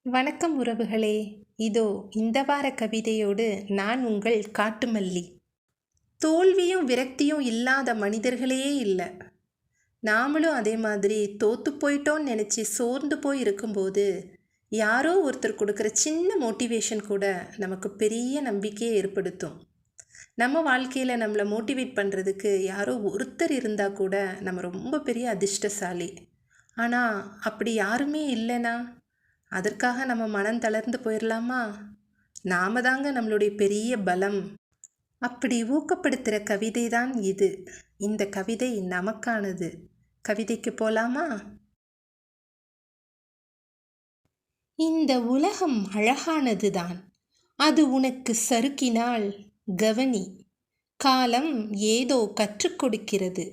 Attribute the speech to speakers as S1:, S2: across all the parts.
S1: வணக்கம் உறவுகளே. இதோ இந்த வார கவிதையோடு நான் உங்கள் காட்டுமல்லி. தோல்வியும் விரக்தியும் இல்லாத மனிதர்களே இல்லை. நாமளும் அதே மாதிரி தோத்து போயிட்டோன்னு நினச்சி சோர்ந்து போய் இருக்கும்போது யாரோ ஒருத்தர் கொடுக்குற சின்ன மோட்டிவேஷன் கூட நமக்கு பெரிய நம்பிக்கையை ஏற்படுத்தும். நம்ம வாழ்க்கையில் நம்மளை மோட்டிவேட் பண்ணுறதுக்கு யாரோ ஒருத்தர் இருந்தால் கூட நம்ம ரொம்ப பெரிய அதிர்ஷ்டசாலி. ஆனால் அப்படி யாருமே இல்லைனா அதற்காக நம்ம மனம் தளர்ந்து போயிடலாமா? நாம தாங்க நம்மளுடைய பெரிய பலம். அப்படி ஊக்கப்படுத்துகிற கவிதை தான் இது. இந்த கவிதை நமக்கானது. கவிதைக்கு போலாமா? இந்த உலகம் அழகானதுதான். அது உனக்கு சறுக்கினால் கவனி. காலம் ஏதோ கற்றுக் கொடுக்கிறது.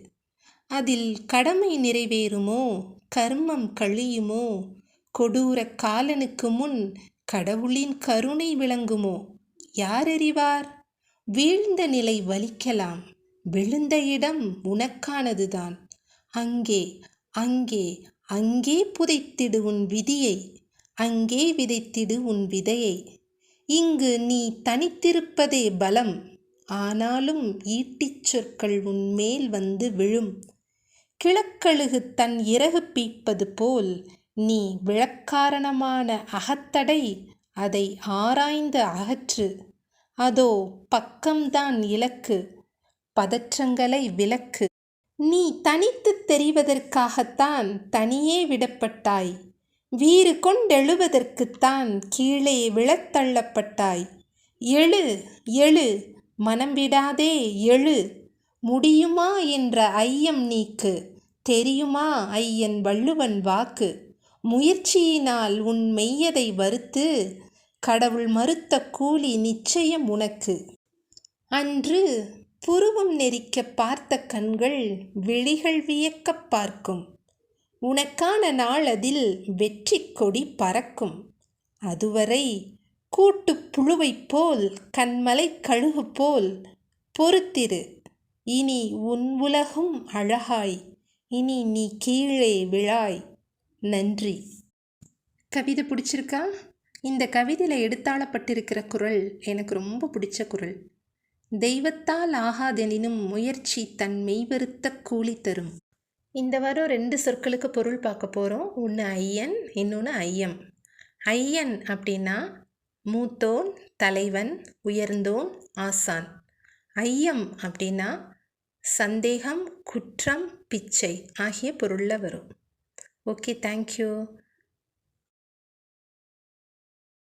S1: அதில் கடமை நிறைவேறுமோ, கர்மம் கழியுமோ, கொடூர காலனுக்கு முன் கடவுளின் கருணை விளங்குமோ? யார் அறிவார்? வீழ்ந்த நிலை வலிக்கலாம், விழுந்த இடம் உனக்கானதுதான். அங்கே அங்கே அங்கே புதைத்திடு உன் விதியை, அங்கே விதைத்திடு உன் விதையை. இங்கு நீ தனித்திருப்பதே பலம், ஆனாலும் ஈட்டிச் சொற்கள் உன் மேல் வந்து விழும். கிழக்கழுகு தன் இறகு பீப்பது போல் நீ விழக்காரணமான அகத்தடை அதை ஆராய்ந்து அகற்று. அதோ பக்கம்தான் இலக்கு, பதற்றங்களை விலக்கு. நீ தனித்து தெரிவதற்காகத்தான் தனியே விடப்பட்டாய். வீறு கொண்டெழுவதற்குத்தான் கீழே விழத்தள்ளப்பட்டாய். எழு எழு, மனம் விடாதே எழு. முடியுமா என்ற ஐயம் நீக்கு, தெரியுமா ஐயன் வள்ளுவன் வாக்கு. முயற்சியினால் உன் மெய்யதை வறுத்து, கடவுள் மறுத்த கூலி நிச்சயம் உனக்கு. அன்று புருவம் நெறிக்க பார்த்த கண்கள் விழிகள் வியக்க பார்க்கும். உனக்கான நாள் அதில் வெற்றி கொடி பறக்கும். அதுவரை கூட்டு புழுவைப் போல், கண்மலை கழுகு போல் பொறுத்திரு. இனி உன் உலகும் அழகாய், இனி நீ கீழே விழாய். நன்றி. கவிதை பிடிச்சிருக்கா? இந்த கவிதையில் எடுத்தாளப்பட்டிருக்கிற குரல் எனக்கு ரொம்ப பிடிச்ச குரல். தெய்வத்தால் ஆகாதெனினும் முயற்சி தன் மெய்வருத்த கூலி தரும். இந்த வாரம் 2 சொற்களுக்கு பொருள் பார்க்க போகிறோம். ஒன்று ஐயன், இன்னொன்று ஐயம். ஐயன் அப்படின்னா மூத்தோன், தலைவன், உயர்ந்தோன், ஆசான். ஐயம் அப்படின்னா சந்தேகம், குற்றம், பிச்சை ஆகிய பொருளில் வரும். Okay, thank you.